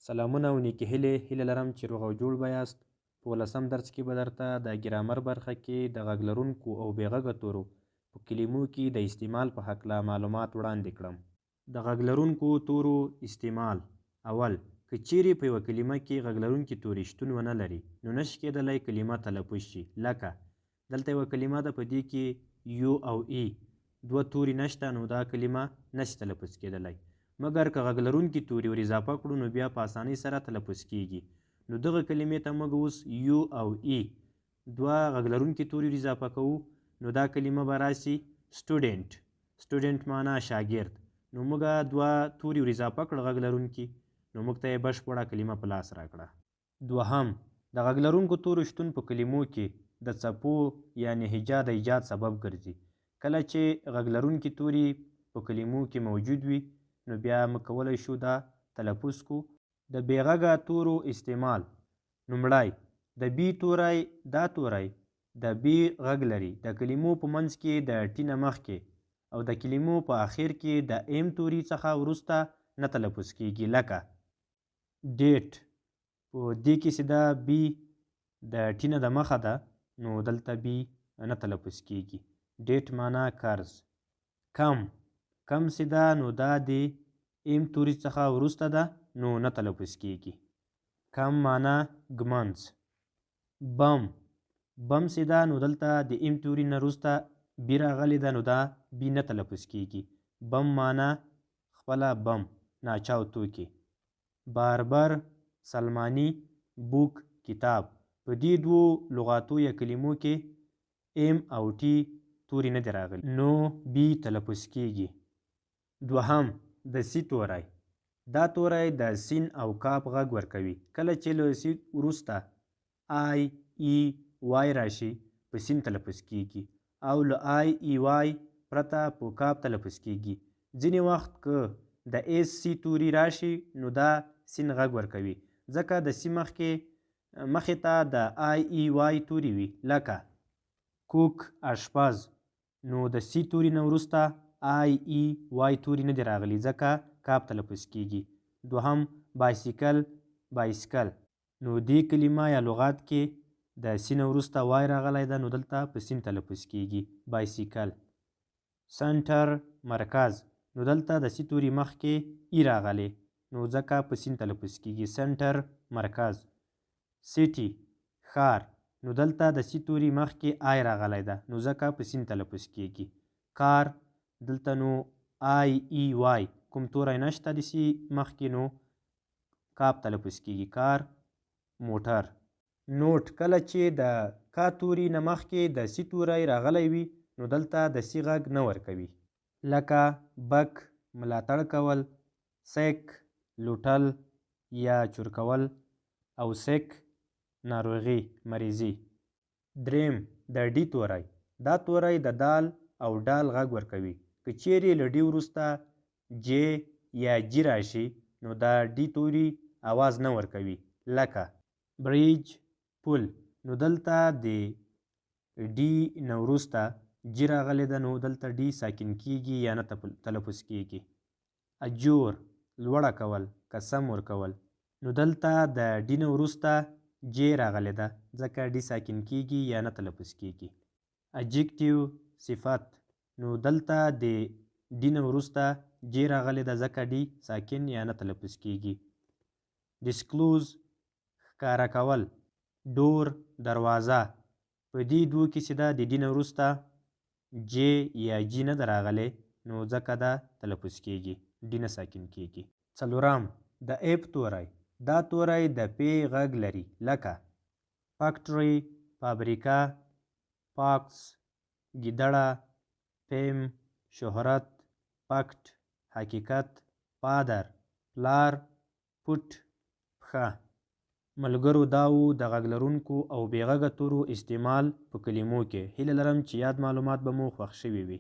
سلامونه او نیکې هیلې لرم چې روغ او جوړ به یاست. په 15 درس کې به درته د ګرامر برخه کې د غږ لرونکو او بې غږه تورو په کلمو کې د استعمال په هکله معلومات وړاندې کړم. د غږ لرونکو تورو استعمال. اول، که چیرې په یوه کلمه کې غږ لرونکي توري شتون ونه لري نو نشي کیدلی کلمه تلفظ شي. لکه دلته یوه کلمه ده، په دې کې یو او ای دوه توري نشته، نو دا کلمه نشي تلفظ کیدلی. مګر که غږ لرونکي توري ور اضافه کړو نو بیا په اسانۍ سره تلفظ کیږي. نو دغه کلمې ته موږ اوس یو او ای دوه غږ لرونکي توري ور اضافه کوو، نو دا کلمه به راسي سټوډنټ. سټوډنټ معنا شاګرد. نو موږ دوه توري ور اضافه کړل غږ لرونکي، نو موږ ته یې بشپړه کلمه په لاس راکړه. دوهم، د غږ لرونکو تورو شتون په کلمو کې د څپو یعنې هجا د ایجاد سبب ګرځي. کله چې غږ لرونکي توري په کلمو کې موجود وي نو بیا موږ کولی شو دا تلفظ کو. د بې غږه تورو استعمال. لومړی، د بي توری. دا توری د بي غږ لري. د کلمو په منځ کې د ټي نه مخکې او د کلمو په اخر کې د ام توري څخه وروسته نه تلفظ کیږي. لکه ډیټ، په دې کې چې دا بي د ټي نه د مخه ده نو دلته بي نه تلفظ کیږي. ډیټ معنا قرض. کم، کم چې ده نو دا د ام توري څخه وروسته ده نو نه تلفظ کیږي. کم معنا ږمنځ. بم، بم چې ده نو دلته د ام توري نه وروسته بي راغلې ده نو دا بي نه تلفظ کیږي. بم معنا خپله بم، ناچاو توکي. باربر، سلماني، بوک، کتاب. په دې دوو لغاتو یا کلمو کې ام او ټي توري نه دي راغلي نو بي تلفظ کیږي. دوهم، د سی توری. دا توری د سین او کاف غږ ورکوي. کله چې له سی وروسته آی ای وای راشي په سین تلفظ کیږي او له آی ای وای پرته په کاف تلفظ کیږي. ځینې وخت که د ایس سی توری راشي نو دا سین غږ ورکوي، ځکه د سی مخې ته د آی ای وای توری وي. لکه کوک، اشپز. نو د سی توري نه وروسته آی ای وای توري نه دي راغلي، ځکه کاف تلفظ کیږي. دوهم، بایسیکل، بایسکل. نو دې کلمه یا لغات کې د سی نه وروسته وای راغلی ده نو دلته په سین تلفظ کیږي. بایسیکل. سنټر، مرکز. نو دلته د سی توري مخکې ای راغلی نو ځکه په سین تلفظ کیږي. سنټر، مرکز. سیټي، ښار. نو دلته د سی توري مخکې آی راغلی ده نو ځکه په سین تلفظ کیږي. کار. دلته نو آی ای وای کوم توری نشته د سی مخکې نو کاف تلفظ کیږي. کار. موټر. نوټ، کله چې د کا توري نه مخکې د سی توری راغلی وي نو دلته د سی غږ نه ورکوي. لکه بک، ملاتړ کول. سیک، لوټل یا چورکول او سیک، ناروغي، مریضي. دریم، د ډي توری. دا توری د دال او ډال غږ ورکوي. که چیرې له ډي وروسته جې یا جي راشي نو دا ډي توري اواز نه ورکوي. لکه بریج، پل. نو دلته د ډي نه وروسته جي راغلی ده نو دلته ډي ساکن کیږي یا نه تلفظ کیږي. اجور، لوړه کول، قسم ورکول. نو دلته د ډي نه وروسته جې راغلی ده ځکه ډي ساکن کیږي یا نه تلفظ کیږي. اجیکټیو، صفت. نو دلته د ډي نه وروسته جې راغلی ده ځکه ډي ساکن یا نه تلفظ کیږي. ډسکلوز، ښکاره کول. ډور، دروازه. په دې دوو کې چې ده د ډي نه وروسته جې یا جي نه ده راغلی نو ځکه دا تلفظ کیږي، ډي نه ساکن کیږي. څلورم، د اف توری. دا توری د پې غږ لري. لکه فاکټري، فابریکه، فاکس، ګیدړه، فیم، شهرت، فکټ، حقیقت، فادر، پلار، پوټ، پښه. ملګرو، دا و د غږ لرونکو او بې غږه تورو استعمال په کلمو کې. هیله لرم چې یاد معلومات به مو خوښ شوي وي.